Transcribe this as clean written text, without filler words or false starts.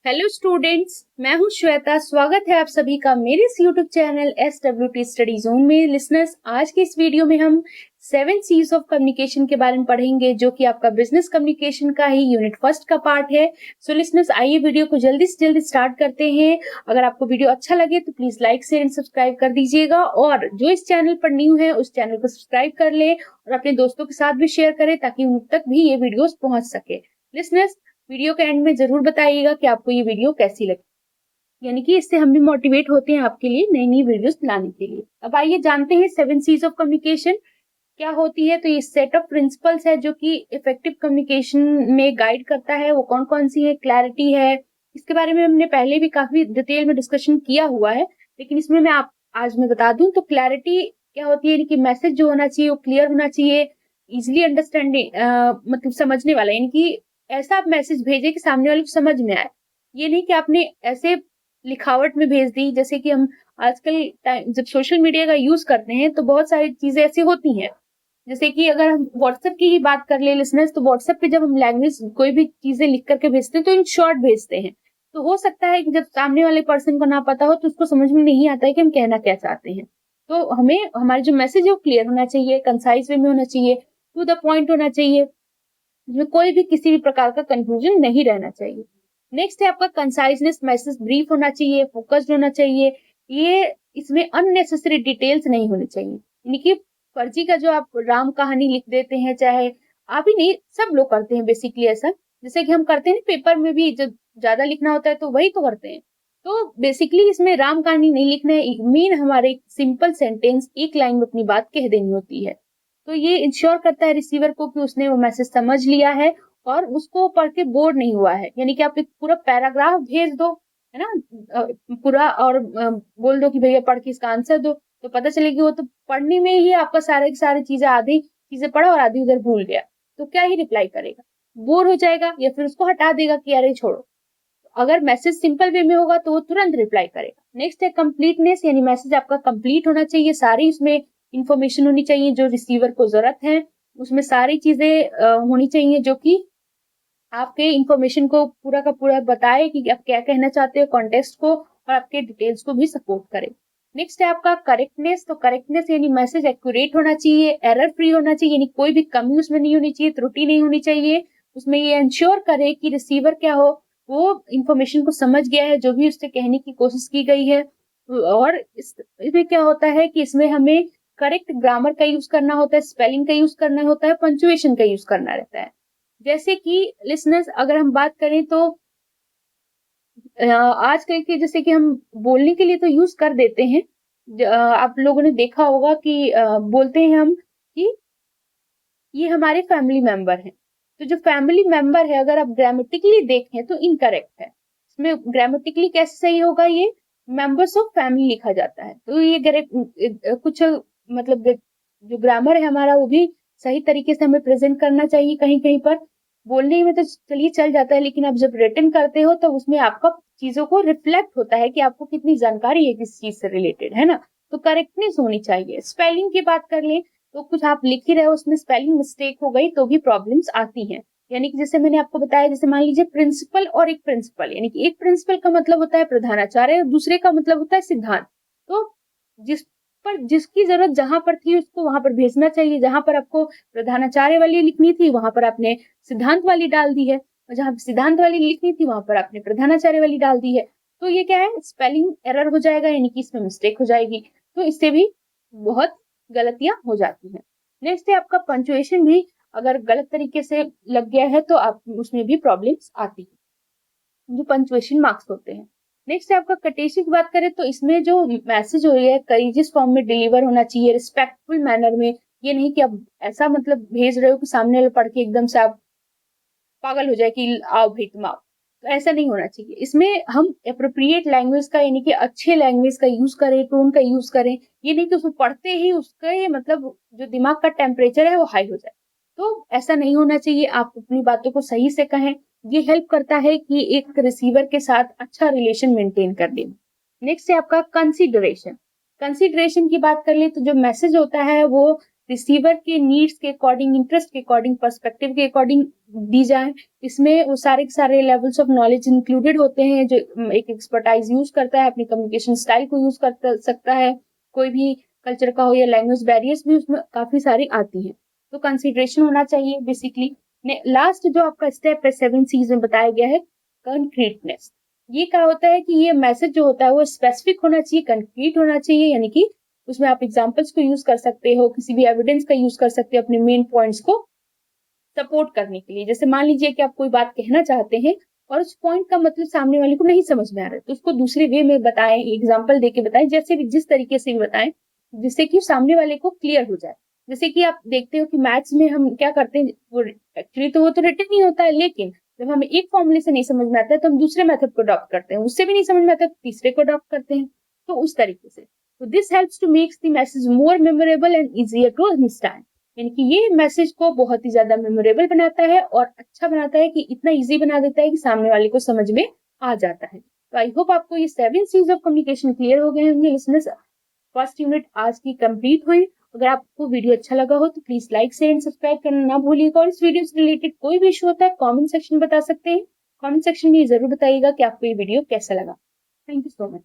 Hello students, मैं हूं श्वेता। स्वागत है आप सभी का मेरे इस YouTube channel SWT study zone में। लिसनर्स, आज के इस वीडियो में हम 7 C's ऑफ कम्युनिकेशन के बारे में पढ़ेंगे, जो कि आपका बिजनेस कम्युनिकेशन का ही यूनिट फर्स्ट का पार्ट है। सो लिसनर्स, आइए वीडियो को जल्दी से जल्दी स्टार्ट करते हैं। अगर आपको वीडियो अच्छा लगे तो please like share and subscribe कर दीजिएगा, और जो इस चैनल पर न्यू है उस चैनल को सब्सक्राइब कर ले और अपने दोस्तों के साथ भी शेयर करें ताकि उन तक भी ये वीडियोस पहुंच सके। लिसनर्स, वीडियो के एंड में जरूर बताइएगा कि आपको ये वीडियो कैसी लगी, यानी कि इससे हम भी मोटिवेट होते हैं आपके लिए नई नई वीडियोस लाने के लिए। अब आइए जानते हैं 7 C's ऑफ कम्युनिकेशन क्या होती है। तो ये सेट ऑफ प्रिंसिपल्स है जो कि इफेक्टिव कम्युनिकेशन में गाइड करता है। वो कौन कौन सी है? क्लैरिटी है, इसके बारे में हमने पहले भी काफी डिटेल में डिस्कशन किया हुआ है, लेकिन इसमें आज मैं बता दूं तो क्लैरिटी क्या होती है, यानी कि मैसेज जो होना चाहिए वो क्लियर होना चाहिए, इजिली अंडरस्टैंडिंग, मतलब समझने वाला, यानी कि ऐसा आप मैसेज भेजे कि सामने वाले को समझ में आए। ये नहीं कि आपने ऐसे लिखावट में भेज दी। जैसे कि हम आजकल जब सोशल मीडिया का यूज करते हैं तो बहुत सारी चीजें ऐसी होती हैं। जैसे कि अगर हम व्हाट्सएप की ही बात कर ले लिसनर्स, तो व्हाट्सएप पे जब हम लैंग्वेज कोई भी चीजें लिख करके भेजते हैं तो इन शॉर्ट भेजते हैं। तो हो सकता है कि जब सामने वाले पर्सन को ना पता हो तो उसको समझ में नहीं आता है कि हम कहना क्या चाहते हैं। तो हमें हमारा जो मैसेज है वो क्लियर होना चाहिए, कंसाइज वे में होना चाहिए, टू द पॉइंट होना चाहिए, जिसमें कोई भी किसी भी प्रकार का कंफ्यूजन नहीं रहना चाहिए। नेक्स्ट है आपका कंसाइजनेस। मैसेज ब्रीफ होना चाहिए, फोकस्ड होना चाहिए। ये इसमें अननेसेसरी डिटेल्स नहीं होनी चाहिए, यानी कि फर्जी का जो आप राम कहानी लिख देते हैं, चाहे आप ही नहीं सब लोग करते हैं बेसिकली ऐसा। जैसे कि हम करते हैं पेपर में भी, जब ज्यादा लिखना होता है तो वही तो करते हैं। तो बेसिकली इसमें राम कहानी नहीं लिखना है, मेन हमारे सिंपल सेंटेंस एक लाइन में अपनी बात कह देनी होती है। तो ये इंश्योर करता है रिसीवर को कि उसने वो मैसेज समझ लिया है और उसको पढ़ के बोर नहीं हुआ है। यानी कि आप एक पूरा पैराग्राफ भेज दो, है ना, पूरा, और बोल दो कि भैया पढ़ के इसका आंसर दो, तो पता चलेगी वो तो पढ़ने में ही आपका सारे की सारी चीजें, आधी चीजें पढ़ा और आधी उधर भूल गया। तो क्या ही रिप्लाई करेगा? बोर हो जाएगा या फिर उसको हटा देगा कि अरे छोड़ो। अगर मैसेज सिंपल वे में होगा तो वो तुरंत रिप्लाई करेगा। नेक्स्ट है कंप्लीटनेस, यानी मैसेज आपका कंप्लीट होना चाहिए, सारी उसमें इंफॉर्मेशन होनी चाहिए जो रिसीवर को जरूरत है। उसमें सारी चीजें होनी चाहिए जो कि आपके इंफॉर्मेशन को पूरा का पूरा बताए कि आप क्या कहना चाहते हो, कॉन्टेक्स्ट को और आपके डिटेल्स को भी सपोर्ट करे। नेक्स्ट है आपका करेक्टनेस। तो करेक्टनेस यानी मैसेज एक्यूरेट होना चाहिए, एरर फ्री होना चाहिए, यानी कोई भी कमी उसमें नहीं होनी चाहिए, त्रुटि नहीं होनी चाहिए। उसमें ये इंश्योर करे कि रिसीवर क्या हो, वो इंफॉर्मेशन को समझ गया है जो भी उससे कहने की कोशिश की गई है। और इसमें क्या होता है कि इसमें हमें करेक्ट ग्रामर का यूज करना होता है, स्पेलिंग का यूज करना होता है, पंचुएशन का यूज करना रहता है। जैसे कि लिसनर्स, अगर हम बात करें तो आजकल के, जैसे कि हम बोलने के लिए तो यूज कर देते हैं। आप लोगों ने देखा होगा कि बोलते हैं हम कि ये हमारे फैमिली मेंबर हैं। तो जो फैमिली मेंबर है, अगर आप ग्रामेटिकली देखें तो इनकरेक्ट है। इसमें ग्रामेटिकली कैसे सही होगा? ये मेंबर्स ऑफ फैमिली लिखा जाता है। तो ये कुछ मतलब जो ग्रामर है हमारा वो भी सही तरीके से हमें प्रेजेंट करना चाहिए। कहीं कहीं पर बोलने में तो चलिए चल जाता है, लेकिन आप जब रिटन करते हो तो उसमें आपका चीजों को रिफ्लेक्ट होता है कि आपको कितनी जानकारी है किस चीज से रिलेटेड, है ना। तो करेक्टनेस होनी चाहिए। स्पेलिंग की बात कर लें तो कुछ आप लिख ही रहे हो, उसमें स्पेलिंग मिस्टेक हो गई तो भी प्रॉब्लम्स आती हैं। यानी कि जैसे मैंने आपको बताया, जैसे मान लीजिए प्रिंसिपल और एक प्रिंसिपल, यानी कि एक प्रिंसिपल का मतलब होता है प्रधानाचार्य और दूसरे का मतलब होता है सिद्धांत। तो जिस पर जिसकी जरूरत जहां पर थी उसको वहां पर भेजना चाहिए। जहां पर आपको प्रधानाचार्य वाली लिखनी थी वहां पर आपने सिद्धांत वाली डाल दी है, और जहां सिद्धांत वाली लिखनी थी वहां पर आपने प्रधानाचार्य वाली डाल दी है। तो ये क्या है? स्पेलिंग एरर हो जाएगा, यानी कि इसमें मिस्टेक हो जाएगी। तो इससे भी बहुत गलतियां हो जाती हैं। नेक्स्ट है आपका पंचुएशन भी, अगर गलत तरीके से लग गया है तो आप उसमें भी प्रॉब्लम्स आती है, जो पंचुएशन मार्क्स होते हैं। नेक्स्ट है आपका कटेशन की बात करें तो इसमें जो मैसेज हो है करेजियस फॉर्म में डिलीवर होना चाहिए, रिस्पेक्टफुल मैनर में। ये नहीं कि आप ऐसा मतलब भेज रहे हो कि सामने वाले पढ़ के एकदम से आप पागल हो जाए कि आओ भाई तुम आओ। तो ऐसा नहीं होना चाहिए। इसमें हम अप्रोप्रिएट लैंग्वेज का, यानी कि अच्छे लैंग्वेज का यूज करें, टोन का यूज करें। ये नहीं कि उसको पढ़ते ही उसके मतलब जो दिमाग का टेम्परेचर है वो हाई हो जाए। तो ऐसा नहीं होना चाहिए। आप अपनी बातों को सही से कहें। ये हेल्प करता है कि एक रिसीवर के साथ अच्छा रिलेशन मेंटेन करने में। नेक्स्ट है आपका कंसिडरेशन। कंसिडरेशन की बात कर ले तो जो मैसेज होता है वो रिसीवर के नीड्स के अकॉर्डिंग, इंटरेस्ट के अकॉर्डिंग, पर्सपेक्टिव के अकॉर्डिंग दी जाए। इसमें वो सारे के सारे लेवल्स ऑफ नॉलेज इंक्लूडेड होते हैं जो एक एक्सपर्टाइज यूज करता है, अपनी कम्युनिकेशन स्टाइल को यूज कर सकता है। कोई भी कल्चर का हो या लैंग्वेज बैरियर्स भी उसमें काफी सारी आती हैं, तो कंसिडरेशन होना चाहिए बेसिकली। लास्ट जो आपका स्टेप है 7 C's में बताया गया है, कंक्रीटनेस। ये क्या होता है कि ये मैसेज जो होता है वो स्पेसिफिक होना चाहिए, कंक्रीट होना चाहिए, यानी कि उसमें आप एग्जांपल्स को यूज कर सकते हो, किसी भी एविडेंस का यूज कर सकते हो अपने मेन पॉइंट्स को सपोर्ट करने के लिए। जैसे मान लीजिए कि आप कोई बात कहना चाहते हैं और उस पॉइंट का मतलब सामने वाले को नहीं समझ में आ रहा है, तो उसको दूसरे वे में बताएं, एग्जाम्पल देके बताएं, जैसे भी जिस तरीके से भी बताएं, जिससे कि सामने वाले को क्लियर हो जाए। जैसे कि आप देखते हो कि मैथ्स में हम क्या करते हैं, वो एक्चुअली तो वो तो रिटन नहीं होता है, लेकिन जब हमें एक फॉर्मूले से नहीं समझ में आता है तो हम दूसरे मेथड को अडॉप्ट करते हैं, उससे भी नहीं समझ में आता है तो तीसरे को अडॉप्ट करते हैं। तो उस तरीके से, तो this helps to makes the message more memorable and easier to understand. यानी कि ये मैसेज को बहुत ही ज्यादा मेमोरेबल बनाता है और अच्छा बनाता है, कि इतना इजी बना देता है कि सामने वाले को समझ में आ जाता है। तो आई होप आपको ये 7 C's ऑफ कम्युनिकेशन क्लियर हो गए होंगे लिसनर्स। फर्स्ट यूनिट आज की कंप्लीट हुई। अगर आपको वीडियो अच्छा लगा हो तो please like share and subscribe करना ना भूलिएगा, और इस वीडियो से रिलेटेड कोई भी इशू होता है कमेंट सेक्शन में बता सकते हैं। कमेंट सेक्शन में जरूर बताइएगा कि आपको ये वीडियो कैसा लगा। Thank you so much.